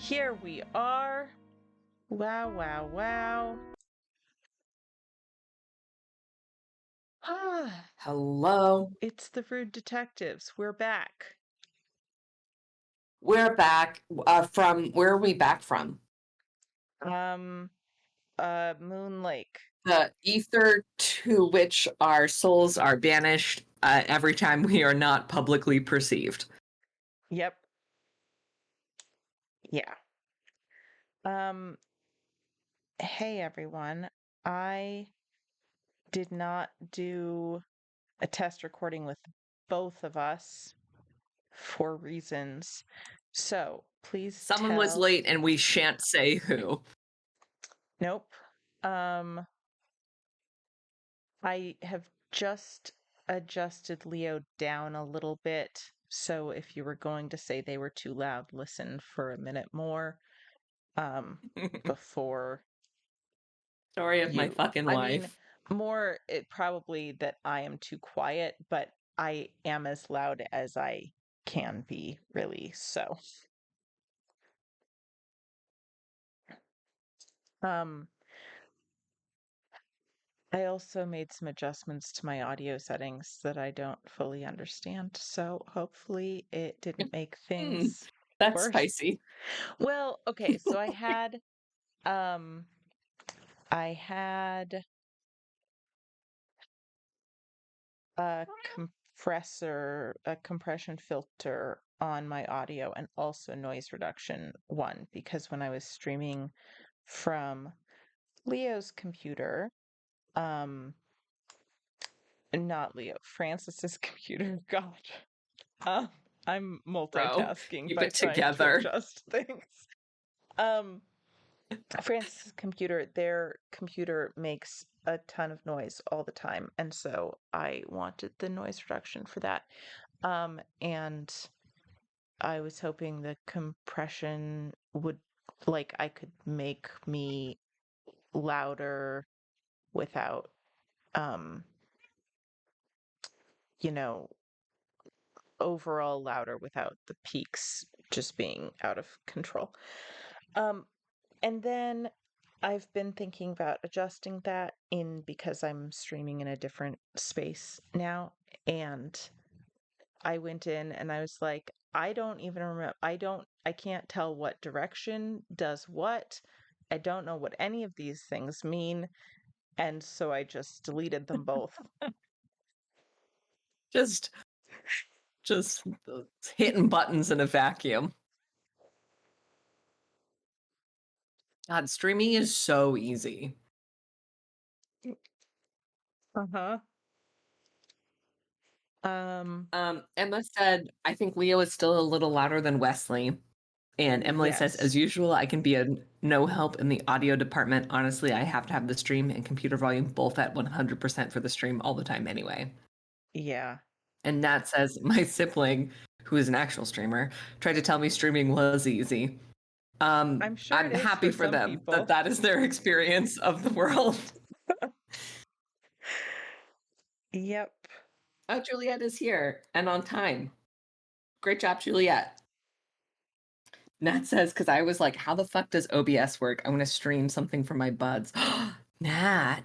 Here we are. Wow, wow, wow. Ah, Hello. it's the Rude Detectives. We're back. We're back from where are we back from? Um, Moon Lake. The ether to which our souls are banished every time we are not publicly perceived. Yep. Yeah. Um, hey everyone. I did not do a test recording with both of us for reasons. So please Someone was tell. late and we shan't say who. Nope. Um, I have just adjusted Leo down a little bit. So if you were going to say they were too loud, listen for a minute more before Story of my you. fucking I mean, life. more it probably that I am too quiet, but I am as loud as I can be, really. So, um, I also made some adjustments to my audio settings that I don't fully understand. So hopefully it didn't make Hmm, things that's worse. spicy. Well, okay, so um I had a compression filter on my audio and also noise reduction one because when I was streaming from Leo's computer, um not Leo, Francis's computer, God. Uh, I'm Bro, multitasking keep by it trying to together. adjust things. Um Francis's computer, their computer makes a ton of noise all the time, and so I wanted the noise reduction for that. And I was hoping the compression would, like, I could make me louder without, um, you know, overall louder without the peaks just being out of control. Um, And then I've been thinking about adjusting that in because I'm streaming in a different space now. And I went in and I was like, I don't even remember. I can't tell what direction does what. I don't know what any of these things mean. And so I just deleted them both. Just just hitting buttons in a vacuum. God, streaming is so easy. Uh-huh. Um, Emma said, I think Leo is still a little louder than Wesley. And Emily says, as yes. usual, I can be a no help in the audio department. Honestly, I have to have the stream and computer volume both at 100% for the stream all the time anyway. Yeah. And Nat says, my sibling, who is an actual streamer, tried to tell me streaming was easy. I'm sure it I'm is happy for for some them that people. that is their experience of the world. Yep. Oh, Juliet is here and on time. Great job, Juliet. Nat says, because I was like, how the fuck does OBS work? I want to stream something from my buds. Nat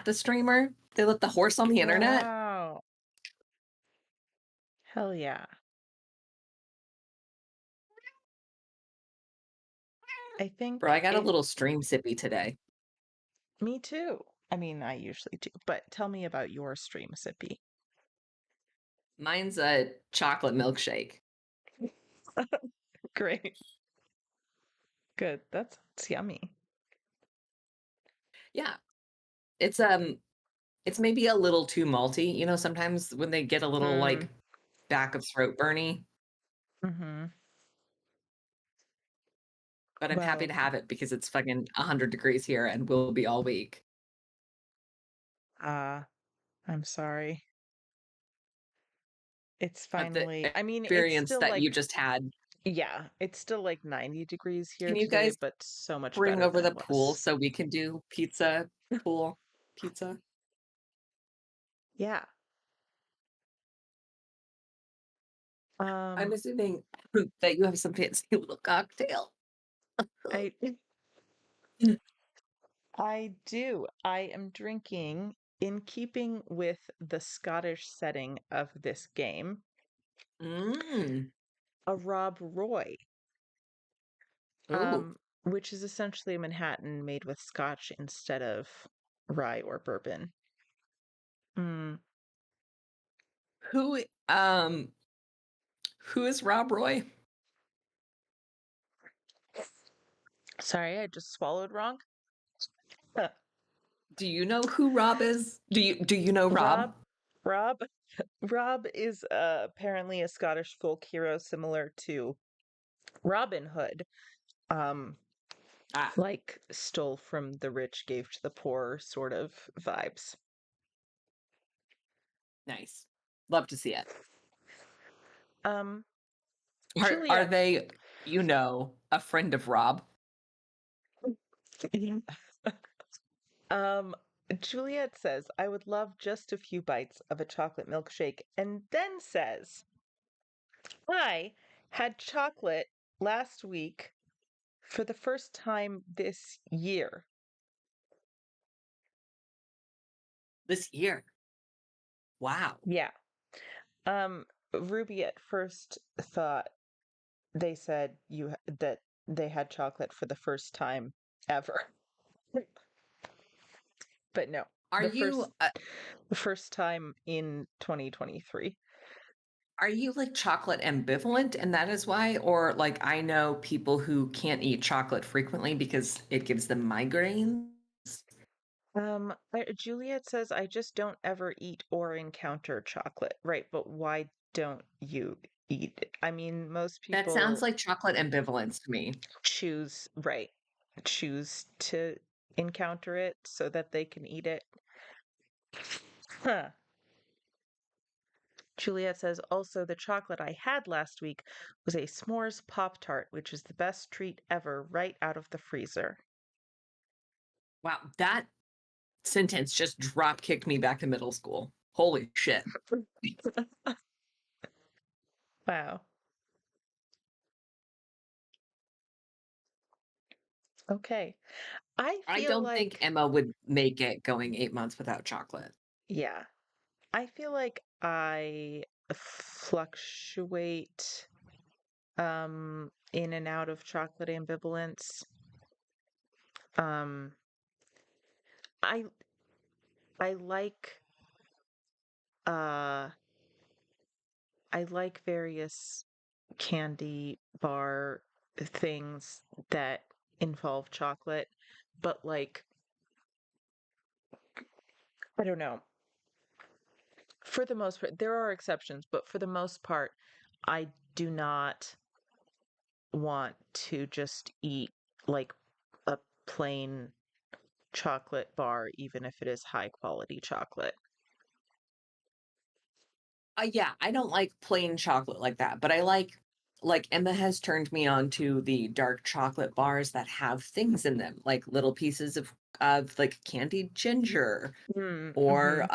the streamer? They let the horse on the internet? Wow. Hell yeah. I Bro, I think got a it little stream sippy today. Me too. I mean, I usually do, but tell me about your stream sippy. Mine's a chocolate milkshake. Great. Good. That sounds yummy. Yeah. It's maybe a little too malty. You know, sometimes when they get a little Mm. like back of throat burny, Mm-hmm. but I'm happy Well, to have it because it's fucking 100 degrees here and will be all week. uh, I'm sorry. It's But the finally, I mean, it's experience still that like, you just had, yeah, it's still like 90 degrees here can you today, guys but so much bring better over than the it pool was. so we can do pool pizza? Yeah. I'm Um, assuming that you have some fancy little cocktail. I I do. I am drinking in keeping with the Scottish setting of this game, Mm. a Rob Roy, Ooh. which is essentially a Manhattan made with scotch instead of rye or bourbon. Mm. Who um who is Rob Roy? Sorry, I just swallowed wrong. Huh. Do you know who Rob is? Do you know Rob? Rob, Rob, Rob is apparently a Scottish folk hero similar to Robin Hood. Um, Ah, like stole from the rich, gave to the poor sort of vibes. nice. Love to see it. Um, Are Juliet. they, a friend of Rob? Um, Juliet says, I would love just a few bites of a chocolate milkshake, and then says, I had chocolate last week for the first time this year. This year. Wow. Yeah. Ruby at first thought they said that they had chocolate for the first time ever. But no, Are the you first the first time in 2023. are you like chocolate ambivalent and that is why? Or like I know people who can't eat chocolate frequently because it gives them migraines. Juliet says, I just don't ever eat or encounter chocolate. Right, but why don't you eat it? I mean, most That sounds people like chocolate ambivalence to me. choose, right, choose to encounter it so that they can eat it. Huh. Juliet says, also, the chocolate I had last week was a s'mores Pop Tart, which is the best treat ever, right out of the freezer. Wow, that sentence just drop kicked me back to middle school. Holy shit. Wow. Okay. I I feel don't think like, Emma would make it going 8 months without chocolate. yeah, I feel like I fluctuate in and out of chocolate ambivalence. Um I I like uh I like various candy bar things that involve chocolate, but like I don't know. For the most part, there are exceptions, but for the most part, I do not want to just eat like a plain chocolate bar, even if it is high quality chocolate. Yeah, I don't like plain chocolate like that, but I like Emma has turned me on to the dark chocolate bars that have things in them, like little pieces of like candied ginger Mm-hmm. or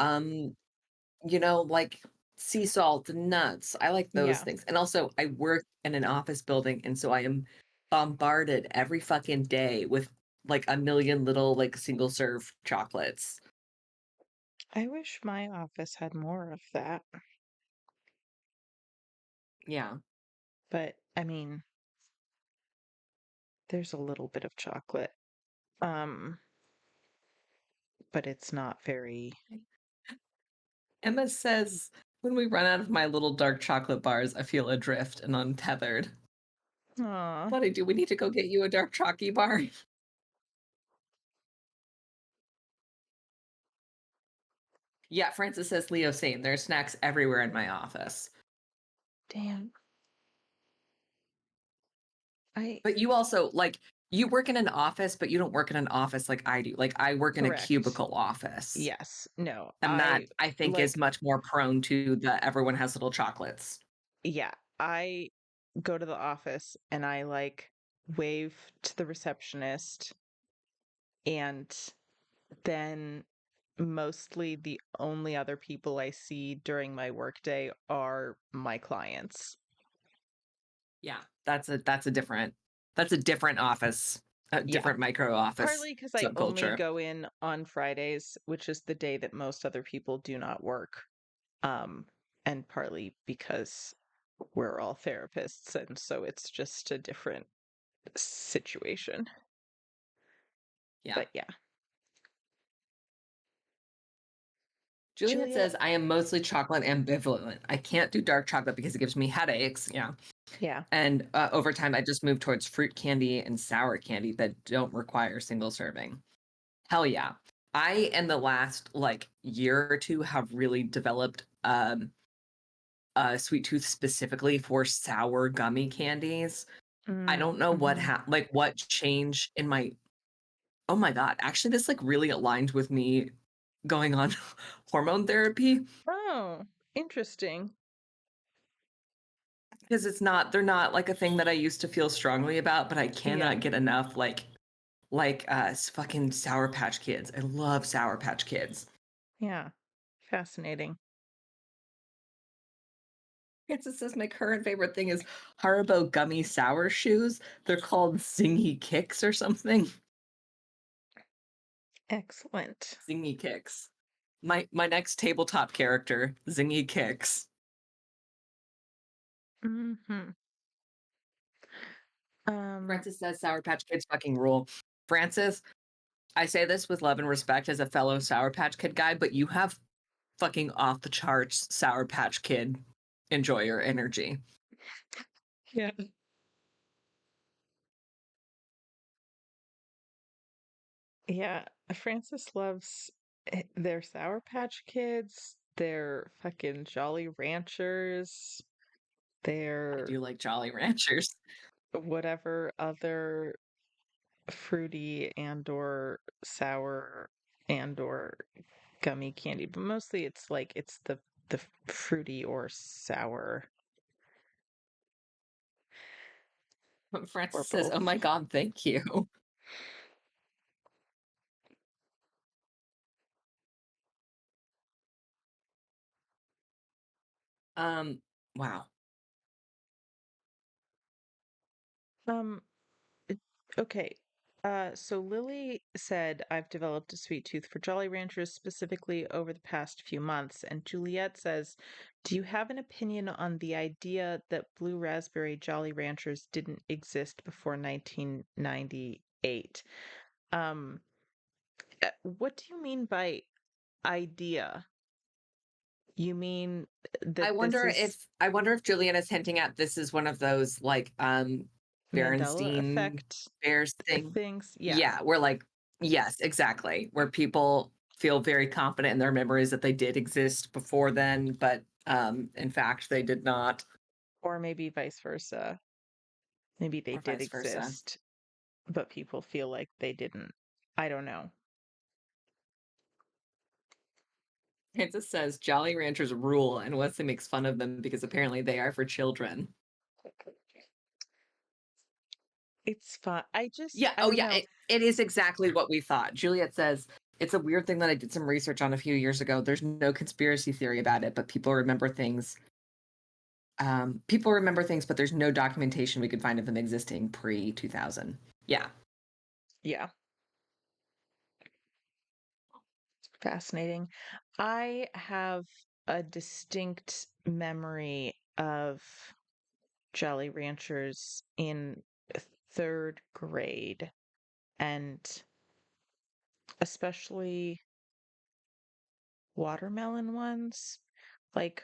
like sea salt and nuts. I like those Yeah, things. And also I work in an office building and so I am bombarded every fucking day with like a million little like single serve chocolates. I wish my office had more of that, Yeah. but I mean, there's a little bit of chocolate, um, but it's not very. Emma says, when we run out of my little dark chocolate bars, I feel adrift and untethered. Aw, Buddy, do we need to go get you a dark chalky bar? Yeah, Francis says Leo same. There's snacks everywhere in my office. damn. I But you also like you work in an office, but you don't work in an office like I do. Like I work in a correct. cubicle office. Yes. No, And that I think is like, much more prone to the everyone has little chocolates. yeah, I go to the office and I like wave to the receptionist, and then mostly the only other people I see during my workday are my clients. Yeah, that's a That's a different office, a Yeah. different micro office Partly because I only subculture. go in on Fridays, which is the day that most other people do not work. Um, and partly because we're all therapists, and so it's just a different situation. Yeah. But yeah. Juliet Juliet? says, I am mostly chocolate ambivalent. I can't do dark chocolate because it gives me headaches. Yeah. Yeah. And over time, I just moved towards fruit candy and sour candy that don't require single serving. Hell yeah. I, in the last like year or two, have really developed a sweet tooth specifically for sour gummy candies. I Mm, don't know mhm. what changed in my, oh my God, actually, this like really aligned with me going on hormone therapy Oh, interesting. because they're not like a thing that I used to feel strongly about, but I Yeah. cannot get enough fucking Sour Patch Kids. I love Sour Patch Kids. Yeah. Fascinating. Francis says my current favorite thing is Haribo gummy sour shoes. They're called Zingy Kicks or something. Excellent. Zingy Kicks. My next tabletop character, Zingy Kicks. Mhm. Um, Francis says Sour Patch Kids fucking rule. Francis, I say this with love and respect as a fellow Sour Patch Kid guy, but you have fucking off the charts Sour Patch Kid enjoyer energy. yeah. Yeah. Francis loves their Sour Patch Kids, their fucking Jolly Ranchers, I their do like Jolly Ranchers. whatever other fruity and or sour and or gummy candy, but mostly it's like it's the fruity or sour or Francis says, "Oh both. my god, thank you." Wow. Um, okay. So Lily said, I've developed a sweet tooth for Jolly Ranchers specifically over the past few months. And Juliet says, do you have an opinion on the idea that Blue Raspberry Jolly Ranchers didn't exist before 1998? Um, what do you mean by idea? You mean that this is I wonder if Julian is hinting at this is one of those like Mandela Berenstein effect Bears thing. things? Yeah. Yeah, we're like, yes, exactly. Where people feel very confident in their memories that they did exist before then, but in fact they did not, Or maybe vice versa. Maybe they or did vice versa. exist, but people feel like they didn't. I don't know. Kansas says Jolly Ranchers rule, and Wesley makes fun of them because apparently they are for children. It's fun. Yeah. I Oh, don't yeah. know. It is exactly what we thought. Juliet says it's a weird thing that I did some research on a few years ago. There's no conspiracy theory about it, but people remember things. People remember things, but there's no documentation we could find of them existing pre 2000. Yeah. Yeah, fascinating. I have a distinct memory of Jolly Ranchers in third grade, and especially watermelon ones. Like,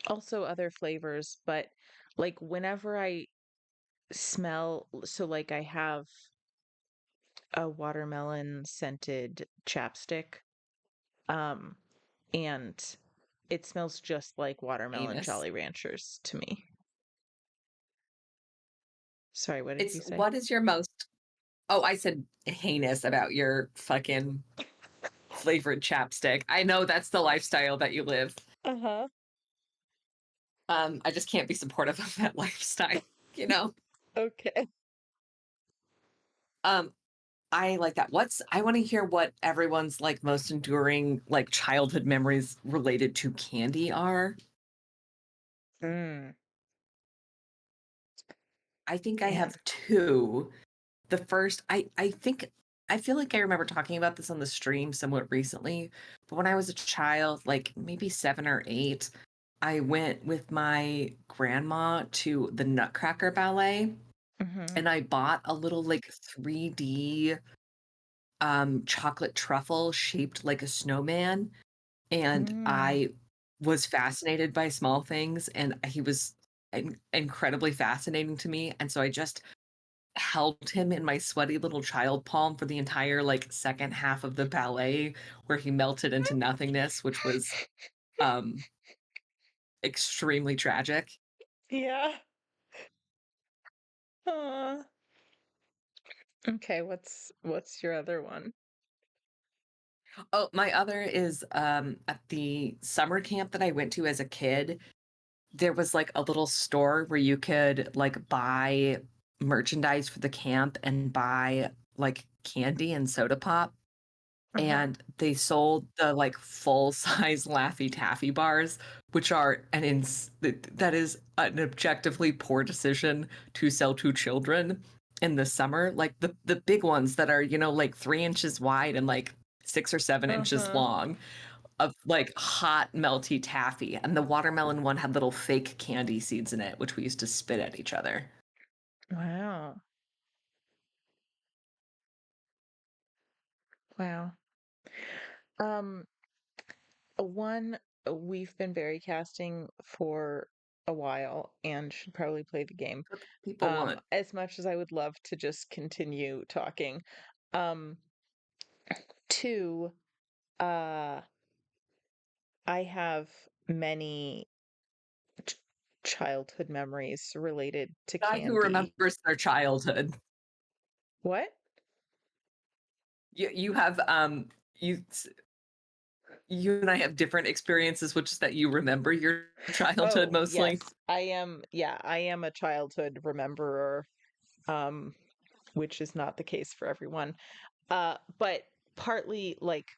also other flavors, but like whenever I smell, so like I have a watermelon scented chapstick, um, and it smells just like watermelon Anus. Jolly Ranchers to me. Sorry, what did It's you say? what is your most. Oh, I said heinous about your fucking flavored chapstick. I know that's the lifestyle that you live. Uh-huh. I just can't be supportive of that lifestyle, you know? Okay. Um, I like that. I want to hear what everyone's like most enduring like childhood memories related to candy are. Mm. I think I Man. have 2. The first, I feel like I remember talking about this on the stream somewhat recently, but when I was a child, like maybe 7 or 8, I went with my grandma to the Nutcracker Ballet, Mhm. and I bought a little like 3D chocolate truffle shaped like a snowman, and Mm. I was fascinated by small things, and he was incredibly fascinating to me, and so I just held him in my sweaty little child palm for the entire like second half of the ballet where he melted into nothingness, which was um extremely tragic. Yeah. Aw. Okay, what's your other one? Oh, my other is at the summer camp that I went to as a kid. There was like a little store where you could like buy merchandise for the camp and buy like candy and soda pop. Uh-huh. And they sold the like full size Laffy Taffy bars, which are that is an objectively poor decision to sell to children in the summer. Like the big ones that are, like 3 inches wide and like 6 or 7 inches Uh-huh. long of like hot melty taffy. And the watermelon one had little fake candy seeds in it, which we used to spit at each other. Wow. Wow. Um, one we've been very casting for a while and should probably play the game. What people want. As much as I would love to just continue talking. Um, two, uh, I have many ch childhood memories related to Guy who candy. remembers their childhood. What? You have you you and I have different experiences, which is that you remember your childhood Oh, mostly. yes. I am a childhood rememberer, um, which is not the case for everyone. But partly like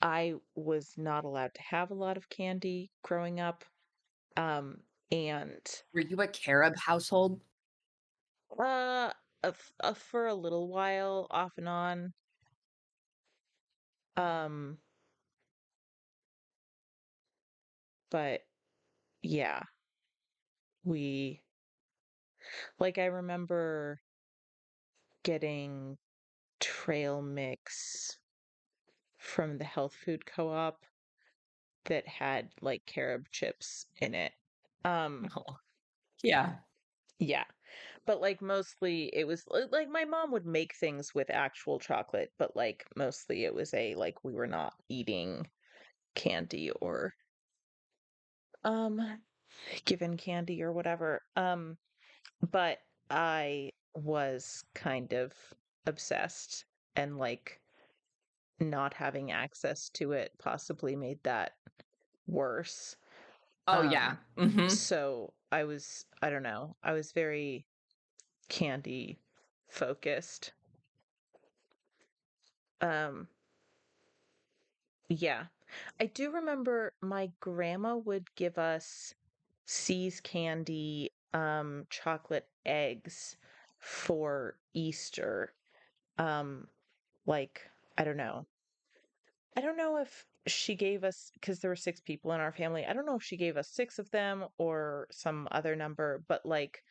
I was not allowed to have a lot of candy growing up. Um, and Were you a carob household? uh, for a little while, off and on. Um, but yeah, we like I remember getting trail mix from the health food co-op that had like carob chips in it. Um, Oh, yeah. yeah. But like mostly it was like my mom would make things with actual chocolate, but like mostly it was a like we were not eating candy or um given candy or whatever. But I was kind of obsessed and like not having access to it possibly made that worse. Oh yeah. Um, Hmm. so I don't know, I was very candy focused. Um, yeah. I do remember my grandma would give us See's candy, chocolate eggs for Easter. Um, like, I don't know. I don't know if she gave us, because there were 6 people in our family. I don't know if she gave us 6 of them or some other number, but like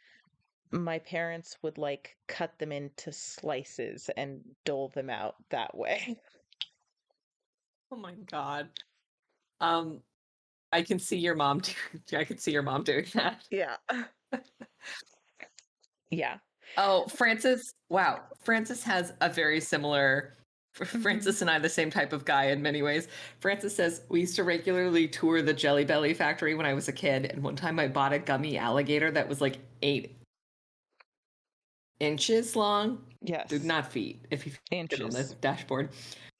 my parents would like cut them into slices and dole them out that way. Oh my God. Um, I can see your mom I can see your mom doing that. Yeah. Yeah. Oh, Francis. Wow. Francis has a very similar. Hmm. Francis and I, the same type of guy in many ways. Francis says, we used to regularly tour the Jelly Belly factory when I was a kid. And one time I bought a gummy alligator that was like 8 inches long. Yes. Not feet, if you fit on the Inches. dashboard.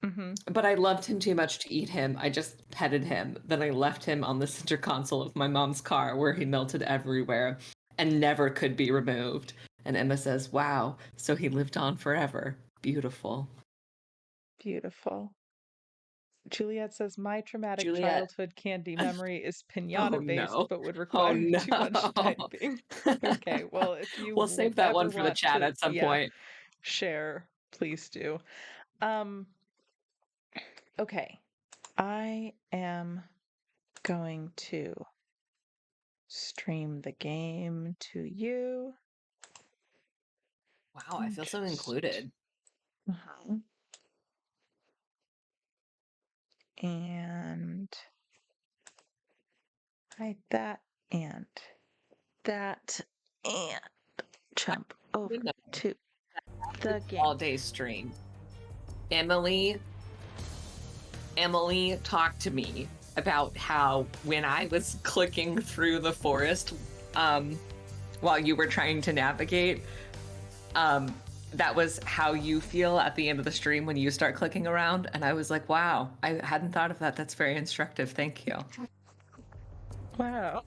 Hmm. But I loved him too much to eat him. I just petted him. Then I left him on the center console of my mom's car where he melted everywhere and never could be removed. And Emma says, wow, so he lived on forever. Beautiful. Beautiful. Juliet says, my traumatic Juliet. childhood candy memory is Oh pinata based, no. but would Oh require too much no. typing. Okay, well, if you We'll save that ever one for the want chat to, at some yeah, point. share, please do. Okay, I am going to stream the game to you. Wow, I feel so included. Uh-huh. And hide that and that and jump over You know, to the game. all day stream. Emily talked to me about how when I was clicking through the forest while you were trying to navigate, that was how you feel at the end of the stream when you start clicking around. And I was like, wow, I hadn't thought of that. That's very instructive. Thank you. Wow.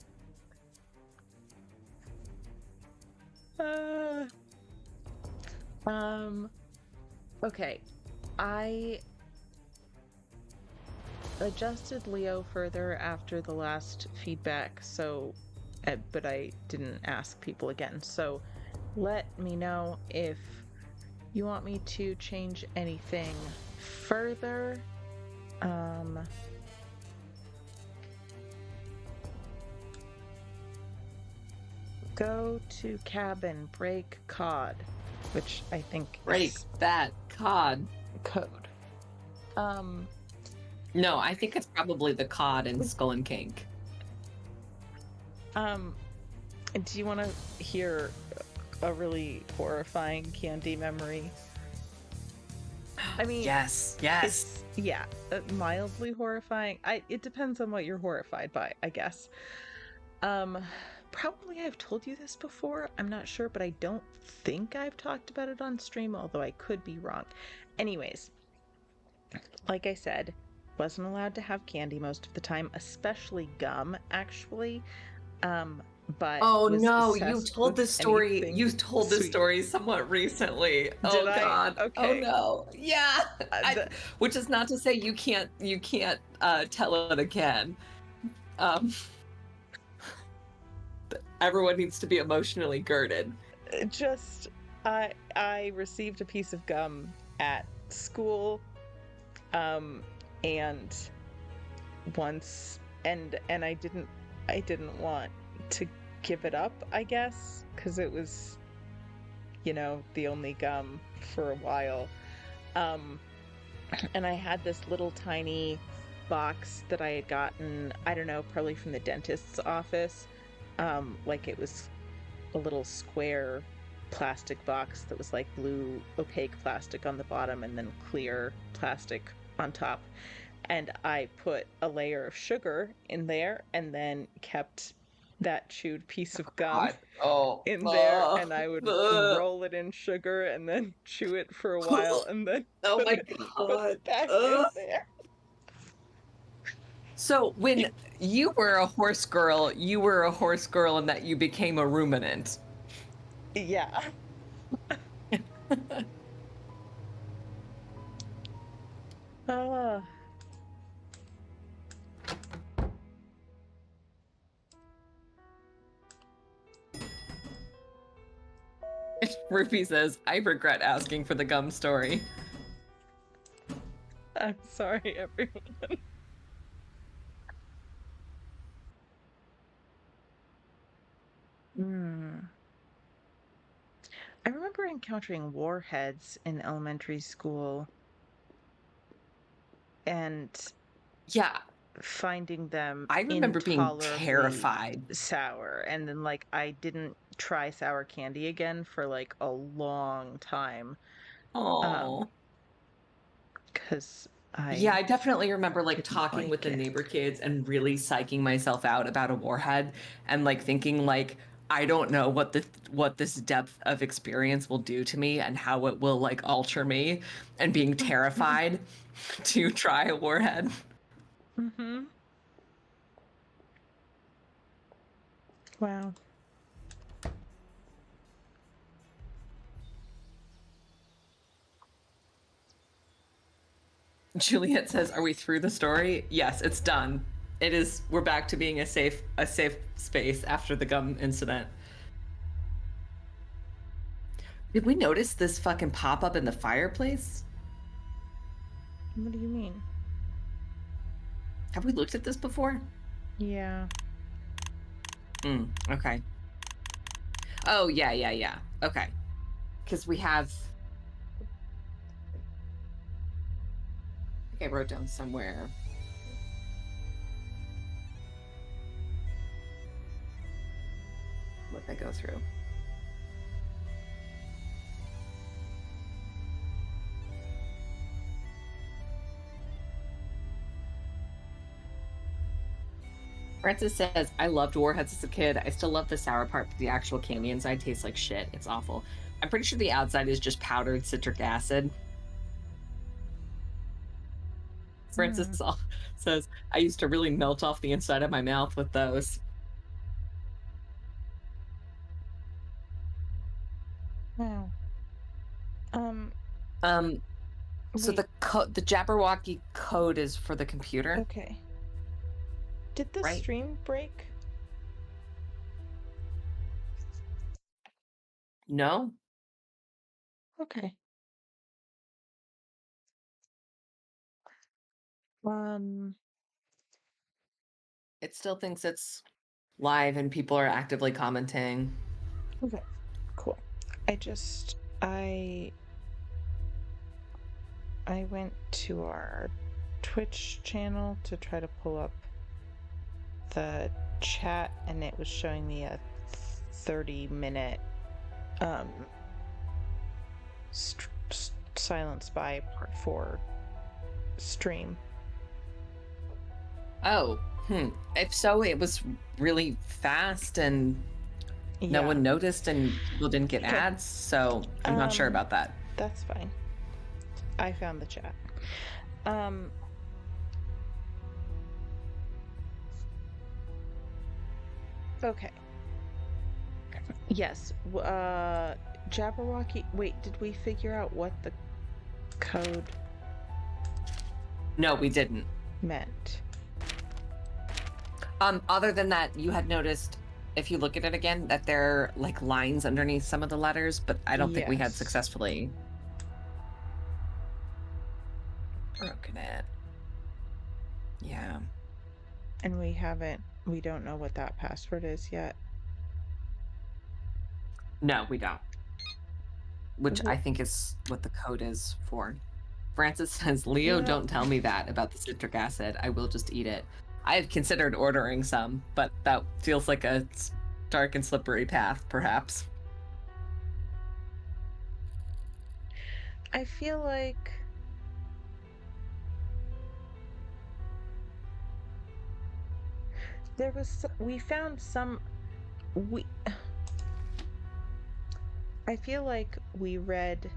Okay. I adjusted Leo further after the last feedback, so but I didn't ask people again. So let me know if you want me to change anything further. Go to cabin, break cod, which I think Break is that cod. code. No, I think it's probably the cod in Skull and Kink. Do you want to hear a really horrifying candy memory? I mean, yes. it's, yeah, mildly horrifying. It depends on what you're horrified by, I guess. Probably I've told you this before. I'm not sure, but I don't think I've talked about it on stream, although I could be wrong. Anyways, like I said, wasn't allowed to have candy most of the time, especially gum, actually. But oh was no, you obsessed told with this story. anything You told this sweet. story somewhat recently. Did Oh I? god. Okay. Oh no. Yeah. The- Which is not to say you can't tell it again. Everyone needs to be emotionally girded. just I received a piece of gum at school, and once and I didn't want to give it up, I guess, because it was, you know, the only gum for a while. And I had this little tiny box that I had gotten, I don't know, probably from the dentist's office. Like it was a little square plastic box that was like blue opaque plastic on the bottom and then clear plastic on top. And I put a layer of sugar in there and then kept that chewed piece of gum in there, and I would roll it in sugar and then chew it for a while and then oh my put god. it back in there. So when you were a horse girl and that you became a ruminant. Yeah. Ruby says, I regret asking for the gum story. I'm sorry, everyone. I remember encountering warheads in elementary school and yeah, finding them I remember being intolerably terrified. sour, and then like I didn't try sour candy again for like a long time. Oh. Because Yeah, I definitely remember like talking like with the it. neighbor kids and really psyching myself out about a warhead and like thinking like I don't know what this depth of experience will do to me and how it will like alter me, and being terrified to try a warhead. Mm-hmm. Wow. Juliet says, "Are we through the story?" Yes, it's done. It is. We're back to being a safe space after the gum incident. Did we notice this fucking pop up in the fireplace? What do you mean? Have we looked at this before? Yeah. Okay. Oh, yeah. Okay. Because we have... I think I wrote down somewhere. What they go through. Francis says, "I loved Warheads as a kid. I still love the sour part, but the actual candy inside tastes like shit. It's awful. I'm pretty sure the outside is just powdered citric acid." Francis says, "I used to really melt off the inside of my mouth with those." Wow. So Wait. the Jabberwocky code is for the computer. Okay. Did the right? stream break? No. Okay. It still thinks it's live and people are actively commenting. Okay. Cool. I went to our Twitch channel to try to pull up the chat, and it was showing me a 30-minute Silent Spy Part 4 stream. Oh, if so, it was really fast and no one noticed and people didn't get ads, so I'm not sure about that. That's fine. I found the chat. Okay. Yes. Jabberwocky. Wait, did we figure out what the code? No, we didn't. Meant. Other than that, you had noticed, if you look at it again, that there are like lines underneath some of the letters, but I don't think we had successfully broken it. Yeah. And we don't know what that password is yet. No, we don't. Which I think is what the code is for. Francis says, "Leo, don't tell me that about the citric acid. I will just eat it. I have considered ordering some, but that feels like a dark and slippery path, perhaps." I feel like we found some. I feel like we read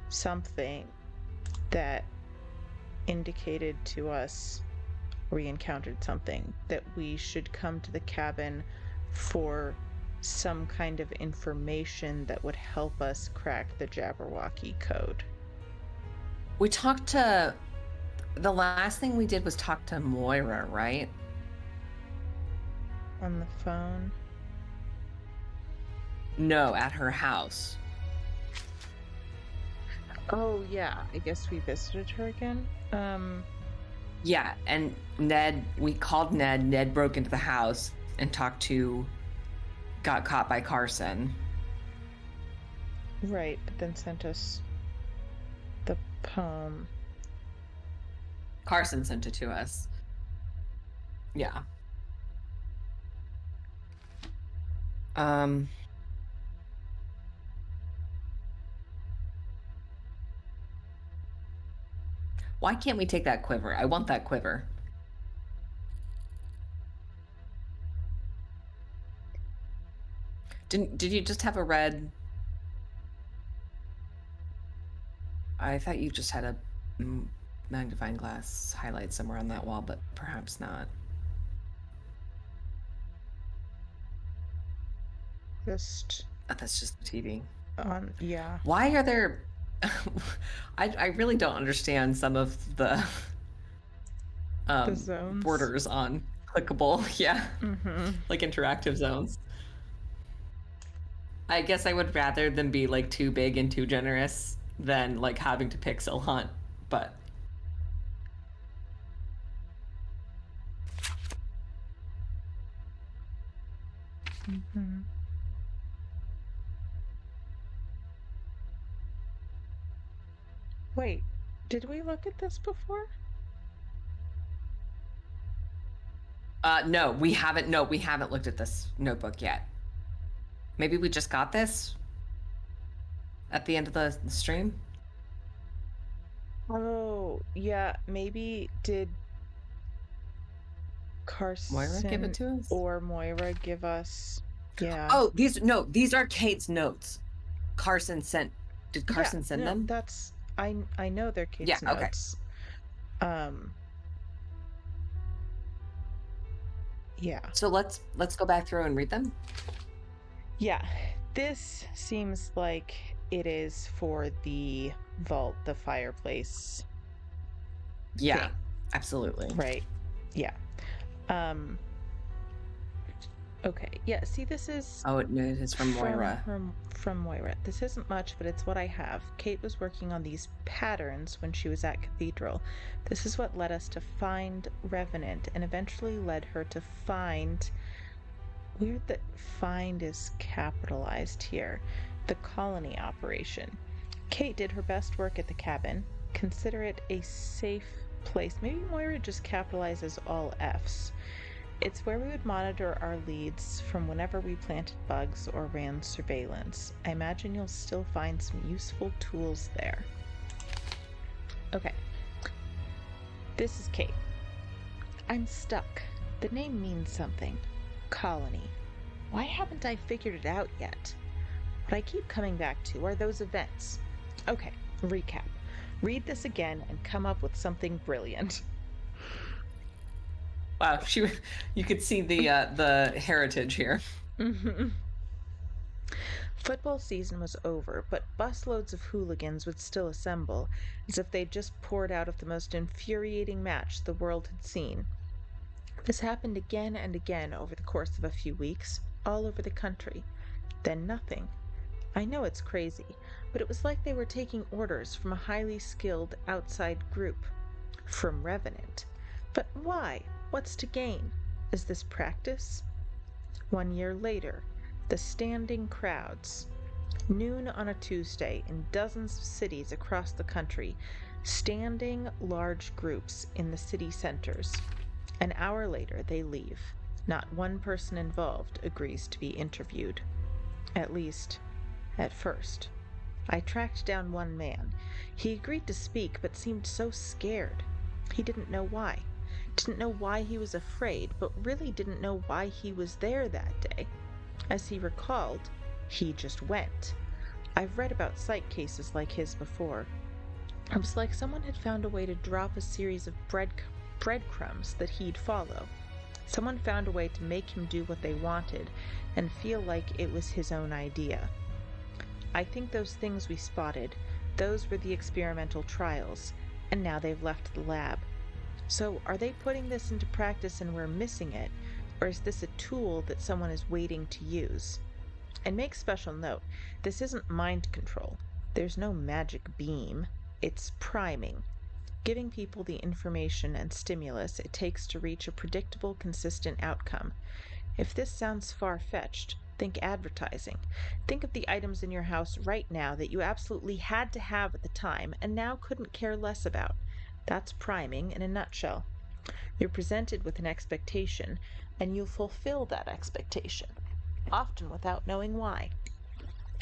something that indicated to us, we encountered something that we should come to the cabin for some kind of information that would help us crack the Jabberwocky code. We talked to... The last thing we did was talk to Moira, right? On the phone? No, at her house. Oh, yeah. I guess we visited her again. Yeah, and we called Ned. Ned broke into the house and got caught by Carson. Right, but then sent us the poem. Carson sent it to us. Yeah. Why can't we take that quiver? I want that quiver. Did you just have a red? I thought you just had a magnifying glass highlight somewhere on that wall, but perhaps not. Just... Oh, that's just the TV. Yeah. Why are there I really don't understand some of the zones. borders on clickable, yeah, like interactive zones. I guess I would rather them be like too big and too generous than like having to pixel hunt, but Wait, did we look at this before? no, we haven't. No, we haven't looked at this notebook yet. Maybe we just got this at the end of the stream. Oh, yeah, maybe did Carson Moira give it to us? or Moira give us? Yeah. Oh, these are Kate's notes. Carson sent. Did Carson send them? That's I know they're Kate's Yeah, okay. notes. Yeah. So let's go back through and read them. Yeah. This seems like it is for the vault, the fireplace. Yeah, thing. absolutely. Right. Yeah. Okay. Yeah, see, this is... Oh, no, it is from Moira. From Moira. This isn't much, but it's what I have. Kate was working on these patterns when she was at Cathedral. This is what led us to find Revenant, and eventually led her to find... Weird that find is capitalized here. The colony operation. Kate did her best work at the cabin. Consider it a safe place. Maybe Moira just capitalizes all F's. It's where we would monitor our leads from whenever we planted bugs or ran surveillance. I imagine you'll still find some useful tools there. Okay. This is Kate. I'm stuck. The name means something. Colony. Why haven't I figured it out yet? What I keep coming back to are those events. Okay, recap. Read this again and come up with something brilliant. Wow, you could see the heritage here. Football season was over, but busloads of hooligans would still assemble, as if they'd just poured out of the most infuriating match the world had seen. This happened again and again over the course of a few weeks, all over the country. Then nothing. I know it's crazy, but it was like they were taking orders from a highly skilled outside group. From Revenant. But why? What's to gain? Is this practice? 1 year later, the standing crowds. Noon on a Tuesday in dozens of cities across the country, standing large groups in the city centers. An hour later, they leave. Not one person involved agrees to be interviewed. At least, at first. I tracked down one man. He agreed to speak, but seemed so scared. He didn't know why. Didn't know why he was afraid, but really didn't know why he was there that day. As he recalled, he just went. I've read about psych cases like his before. It was like someone had found a way to drop a series of breadcrumbs that he'd follow. Someone found a way to make him do what they wanted and feel like it was his own idea. I think those things we spotted, those were the experimental trials, and now they've left the lab. So are they putting this into practice and we're missing it, or is this a tool that someone is waiting to use? And make special note, this isn't mind control. There's no magic beam. It's priming. Giving people the information and stimulus it takes to reach a predictable, consistent outcome. If this sounds far-fetched, think advertising. Think of the items in your house right now that you absolutely had to have at the time and now couldn't care less about. That's priming in a nutshell. You're presented with an expectation, and you fulfill that expectation, often without knowing why.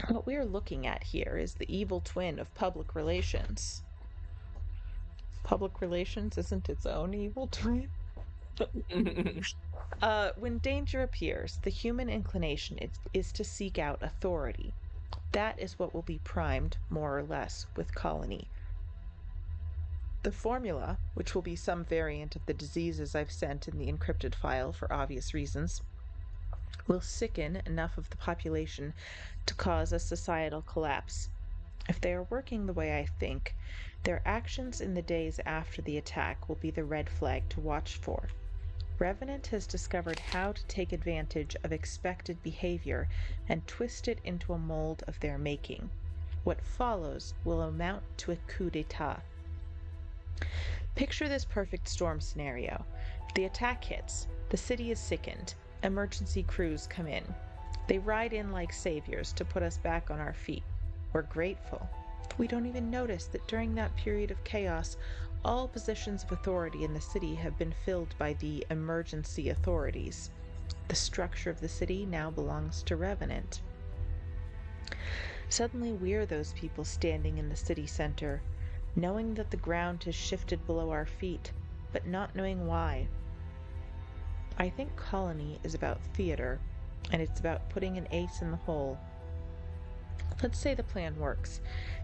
What we're looking at here is the evil twin of public relations. Public relations isn't its own evil twin? When danger appears, the human inclination is to seek out authority. That is what will be primed, more or less, with Colony. The formula, which will be some variant of the diseases I've sent in the encrypted file for obvious reasons, will sicken enough of the population to cause a societal collapse. If they are working the way I think, their actions in the days after the attack will be the red flag to watch for. Revenant has discovered how to take advantage of expected behavior and twist it into a mold of their making. What follows will amount to a coup d'etat. Picture this perfect storm scenario. The attack hits, the city is sickened, emergency crews come in. They ride in like saviors to put us back on our feet. We're grateful. We don't even notice that during that period of chaos, all positions of authority in the city have been filled by the emergency authorities. The structure of the city now belongs to Revenant. Suddenly, we're those people standing in the city center, knowing that the ground has shifted below our feet, but not knowing why. I think Colony is about theater, and it's about putting an ace in the hole. Let's say the plan works.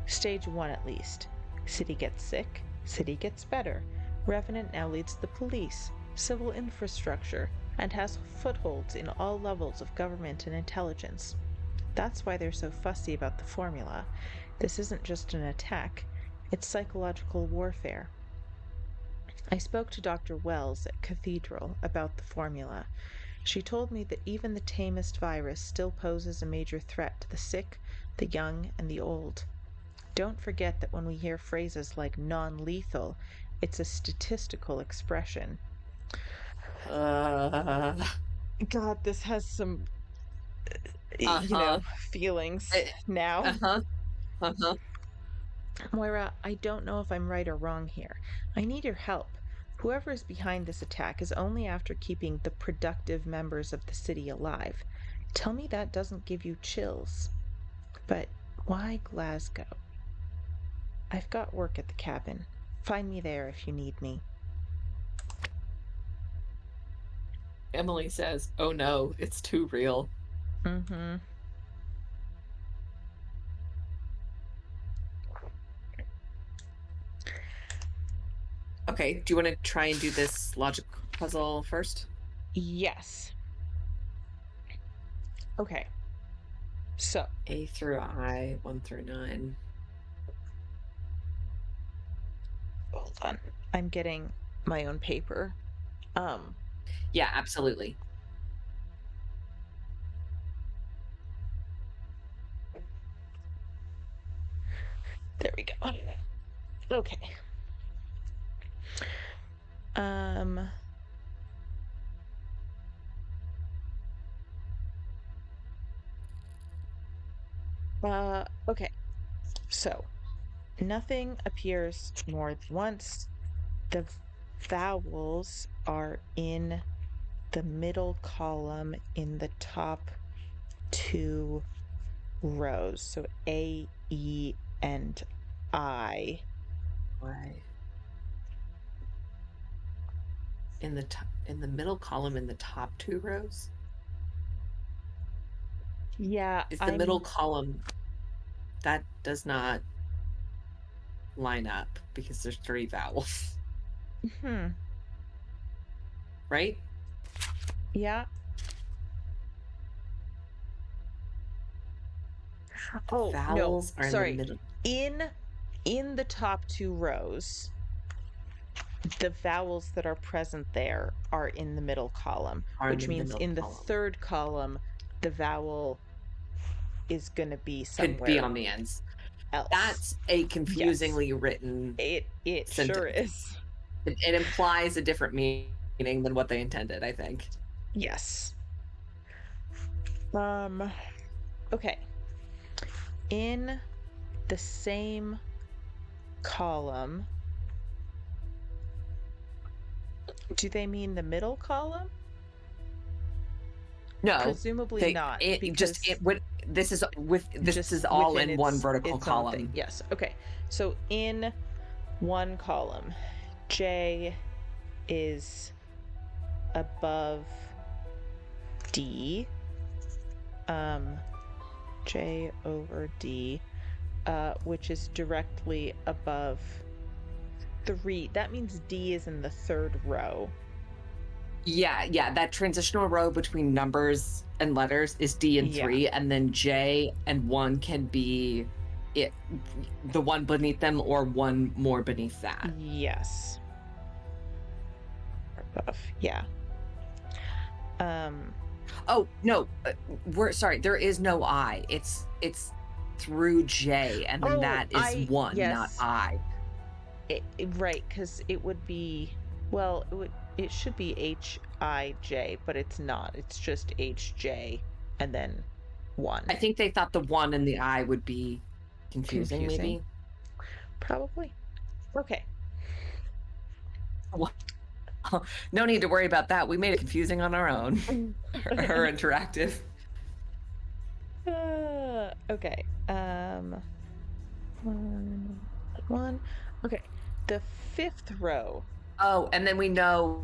Stage 1 at least. City gets sick, city gets better. Revenant now leads the police, civil infrastructure, and has footholds in all levels of government and intelligence. That's why they're so fussy about the formula. This isn't just an attack, it's psychological warfare. I spoke to Dr. Wells at Cathedral about the formula. She told me that even the tamest virus still poses a major threat to the sick, the young, and the old. Don't forget that when we hear phrases like non-lethal, it's a statistical expression. God, this has some, feelings now. Moira, I don't know if I'm right or wrong here. I need your help. Whoever is behind this attack is only after keeping the productive members of the city alive. Tell me that doesn't give you chills. But why Glasgow? I've got work at the cabin. Find me there if you need me. Emily says, "Oh no, it's too real." Mm-hmm. Okay, do you want to try and do this logic puzzle first? Yes. Okay. So, A through I, 1 through 9. hold on. I'm getting my own paper. Yeah, absolutely. There we go. Okay. Okay. So, nothing appears more than once. The vowels are in the middle column in the top two rows. So A, E, and I. Why? In the middle column in the top two rows? Yeah, Is the middle column, that does not line up because there's 3 vowels. Right? Yeah. Oh, vowels no, are sorry. in the middle. In the top 2 rows, the vowels that are present there are in the middle column, which means in the third column, the vowel is going to be somewhere. Could be on the ends. Else. That's a confusingly written. It sentence. Sure is. It implies a different meaning than what they intended, I think. Yes. Okay. In the same column, do they mean the middle column? No, presumably not. This is all in one vertical column. Yes. Okay. So in one column, J is above D. J over D, which is directly above 3. That means D is in the third row. Yeah. That transitional row between numbers and letters is D and 3, and then J and 1 can be the one beneath them or one more beneath that. Yes. Above. Yeah. Oh no, we're sorry. There is no I. It's through J, and then that is one, not yes. I. Right, because it would be, well, it should be H-I-J, but it's not. It's just H-J and then one. I think they thought the one and the I would be confusing. Maybe. Probably. Okay. Well, no need to worry about that. We made it confusing on our own. Her interactive. Okay. One. Okay. The fifth row. Oh, and then we know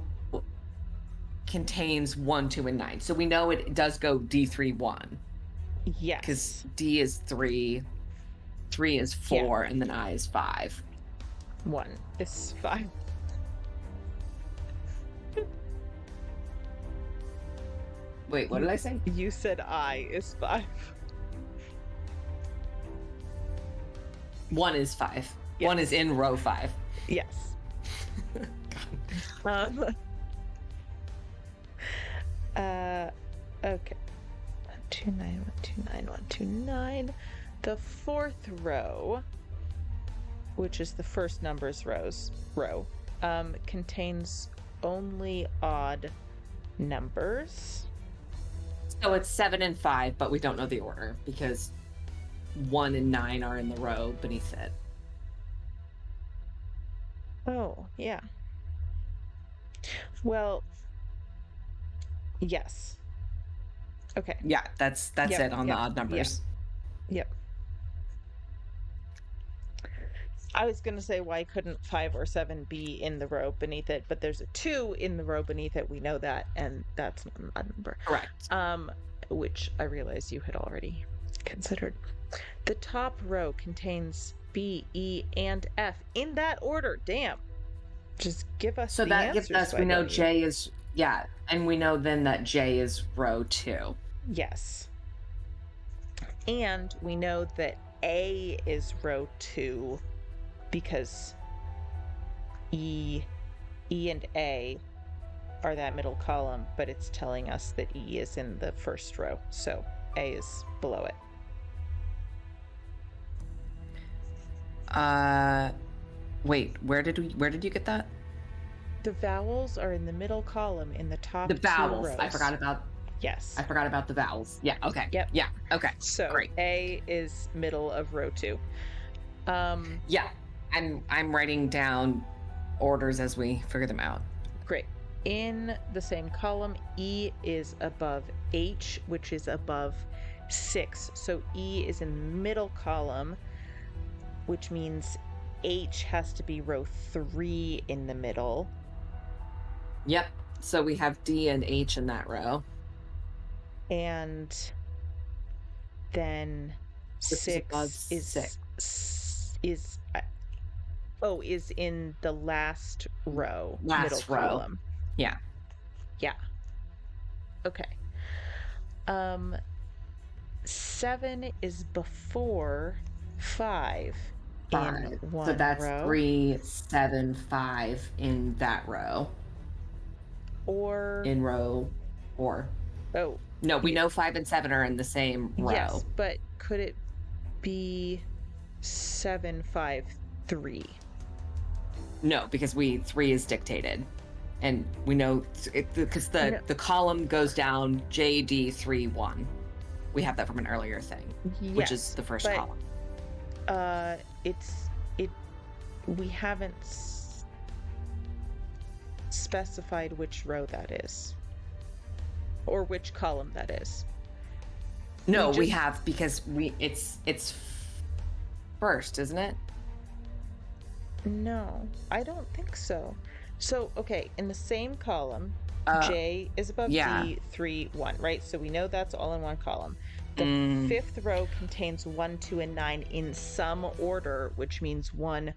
contains 1, 2, and 9. So we know it does go D3, 1. Yes. Because D is 3, 3 is 4, and then I is 5. 1 is 5. Wait, what did I say? You said I is 5. 1 is 5. Yes. 1 is in row 5. Yes. Okay. 129, 129, 129. The fourth row, which is the first numbers row, contains only odd numbers. So it's 7 and 5, but we don't know the order because 1 and 9 are in the row beneath it. Oh, yeah. Well, yes. Okay. Yeah, that's Yep, it on the odd numbers. Yep. I was going to say, why couldn't 5 or 7 be in the row beneath it? But there's a 2 in the row beneath it. We know that, and that's not an odd number. Correct. Which I realized you had already considered. The top row contains B, E, and F in that order. Damn. Just give us so the that answers. gives us, we know J is, yeah, and we know then that J is row 2. Yes. And we know that A is row 2 because E and A are that middle column, but it's telling us that E is in the first row, so A is below it. Wait, where did you get that? The vowels are in the middle column in the top The vowels. 2 rows. I forgot about the vowels. Yeah, okay. Yep. Yeah, okay. So great. A is middle of row 2. Yeah, I'm writing down orders as we figure them out. Great. In the same column, E is above H, which is above 6. So E is in the middle column, which means H has to be row 3 in the middle. Yep. So we have D and H in that row. And then 6 is in the last row. Last middle row. Column. Yeah. Yeah. Okay. 7 is before 5 in one so that's row. 3, 7, 5 in that row. Or in row 4. Oh. No, we know 5 and 7 are in the same row. Yes, but could it be 7, 5, 3? No, because 3 is dictated. And we know because the column goes down JD 3, 1. We have that from an earlier thing, yes, which is the first column. We haven't specified which row that is, or which column that is. No, we have, because it's first, isn't it? No, I don't think so. So, okay, in the same column, J is above D, 3, 1, right? So we know that's all in one column. The fifth row contains 1, 2, and 9 in some order, which means 1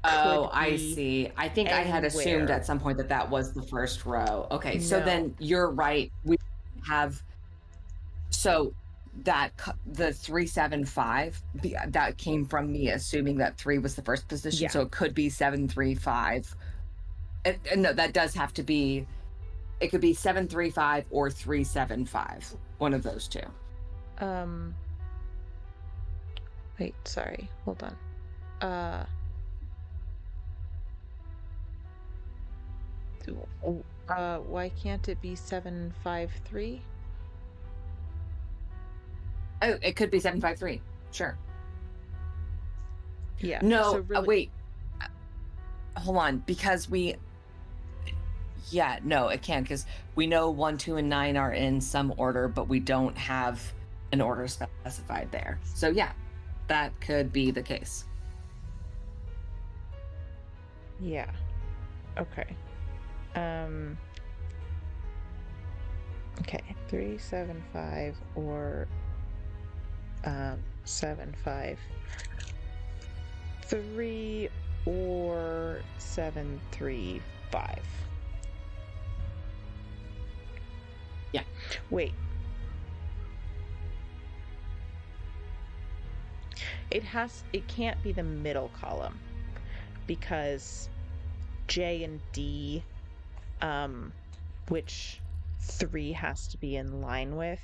Oh, I see. I think I had assumed at some point that was the first row. Okay, so then you're right. We have, so the 375 that came from me assuming that 3 was the first position, Yeah. so it could be 735. And no, that does have to be. It could be 735 or 375. One of those two. Wait, sorry. Hold on. Why can't it be 753? Oh, it could be 753. Sure. Yeah. No, So really, wait. Hold on, because yeah, no, it can, because we know 1, 2, and 9 are in some order, but we don't have an order specified there. So yeah, that could be the case. yeah. Okay. Okay, 375 or 753 or 735. Yeah. Wait. It can't be the middle column because J and D, which 3 has to be in line with,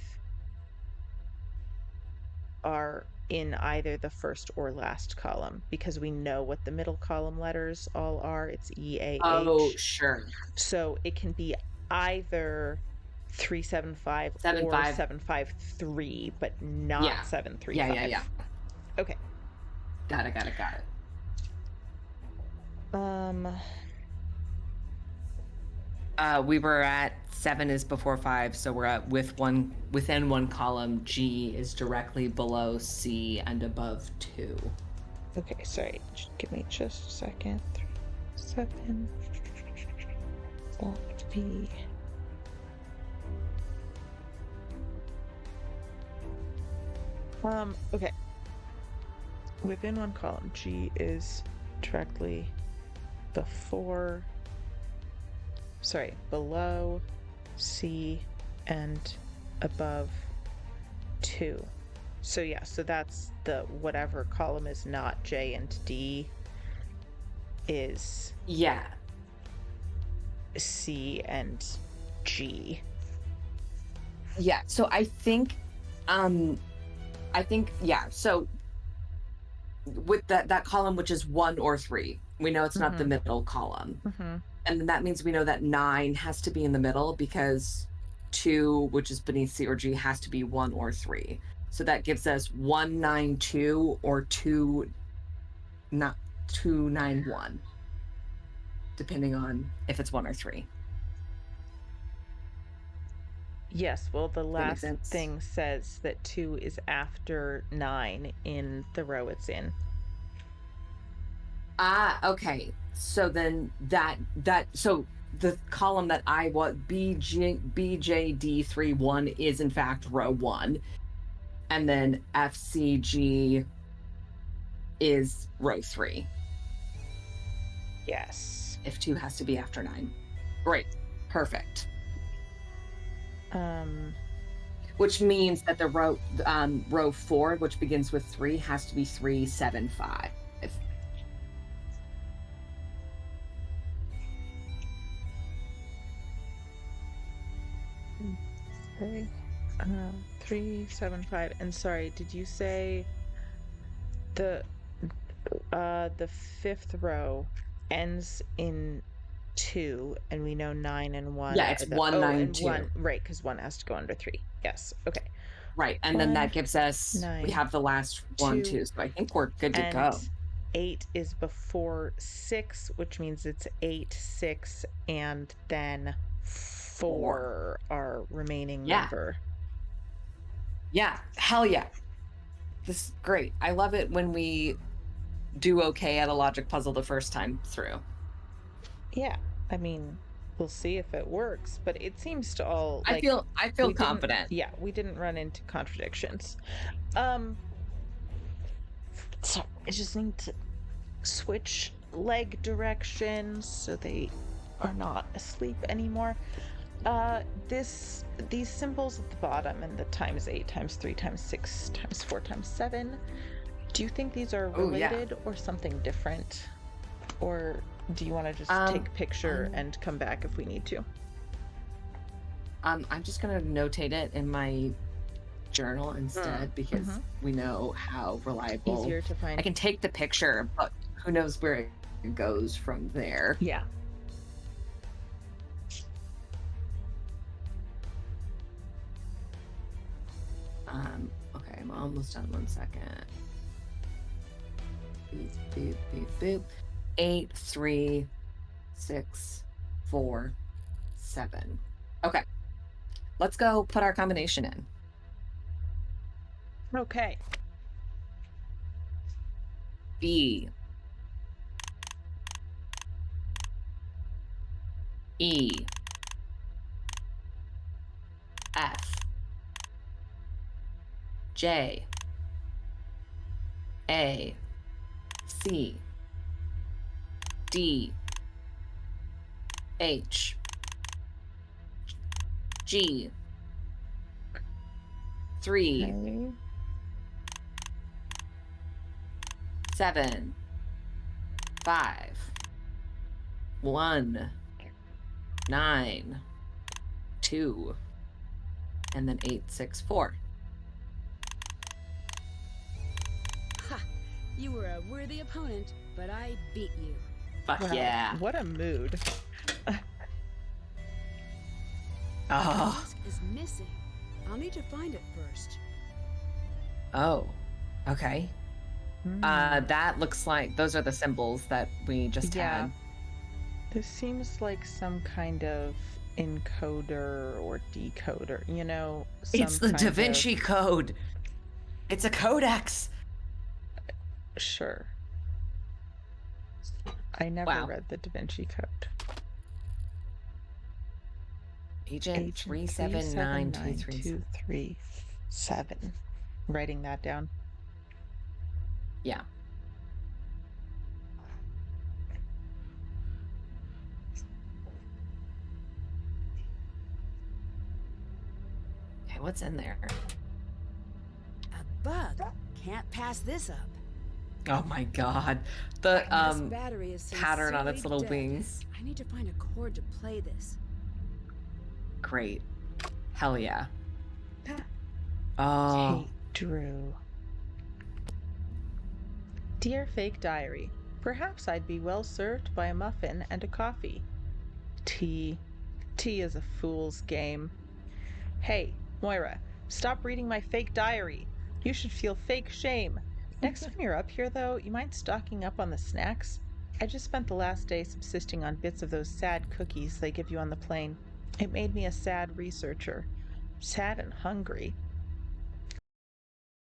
are in either the first or last column because we know what the middle column letters all are. It's E, A, H. Oh, sure. So it can be either 375 or 75. 753, but not Yeah. 735. Yeah. Okay. Got it. We were at 7 is before 5, so we're at within one column. G is directly below C and above 2. Okay, sorry. Give me just a second. 3, 7. That would be. Okay. Within one column, G is directly below C and above 2. So yeah, so that's the whatever column is not J and D is C and G. Yeah, so I think yeah, so with that column, which is 1 or 3, we know it's not the middle column. And then that means we know that 9 has to be in the middle because 2, which is beneath C or G, has to be 1 or 3. So that gives us 192 or 291, depending on if it's 1 or 3. Yes, well, the last thing says that 2 is after 9 in the row it's in. Okay. So then so the column that I want, BJD31 is in fact row 1, and then FCG is row 3. Yes. If 2 has to be after 9. Great. Perfect. Which means that the row 4, which begins with 3, has to be 375. Okay. 375. And sorry, did you say the 5th row ends in 2, and we know 9 and 1? Yeah, it's 192. And 1, right, because 1 has to go under 3. Yes. Okay. Right, and then that gives us 9, we have the last 1, 2, so I think we're good to go. 8 is before 6, which means it's 8, 6, and then 4 our remaining number. Yeah, hell yeah. This is great. I love it when we do okay at a logic puzzle the first time through. Yeah, I mean, we'll see if it works, but it seems to all. I feel confident. Yeah, we didn't run into contradictions. So I just need to switch leg directions so they are not asleep anymore. These symbols at the bottom and the times 8 times 3 times 6 times 4 times 7. Do you think these are Oh yeah. related or something different? Or do you want to just take a picture and come back if we need to? I'm just gonna notate it in my journal instead because we know how reliable. Easier to find. I can take the picture, but who knows where it goes from there. Yeah. Okay, I'm almost done. 1 second. Boop, boop, boop, boop. 8, 3, 6, 4, 7. Okay. Let's go put our combination in. Okay. B. E. F. J. A. C. D. H. G. 3. Okay. 7. 5. 1. 9. 2. And then 8, 6, 4. Ha! You were a worthy opponent, but I beat you. Fuck Wow, yeah. What a mood. Oh. Mask is missing. I'll need to find it first. Oh. Okay. Hmm. That looks like those are the symbols that we just Yeah. had. This seems like some kind of encoder or decoder, you know? It's some the kind Da of- Vinci Code. It's a codex. Sure. I never Wow. read the Da Vinci Code. Agent 379237. 379237. Writing that down. Yeah. Okay, what's in there? A bug. Can't pass this up. Oh my god. The This battery is pattern on its sincerely little dead. wings. I need to find a chord to play this. Great. Hell yeah. Oh. Kate Drew. Dear Fake Diary, perhaps I'd be well served by a muffin and a coffee. Tea. Tea is a fool's game. Hey, Moira, stop reading my fake diary. You should feel fake shame. Next time you're up here, though, you mind stocking up on the snacks? I just spent the last day subsisting on bits of those sad cookies they give you on the plane. It made me a sad researcher. Sad and hungry.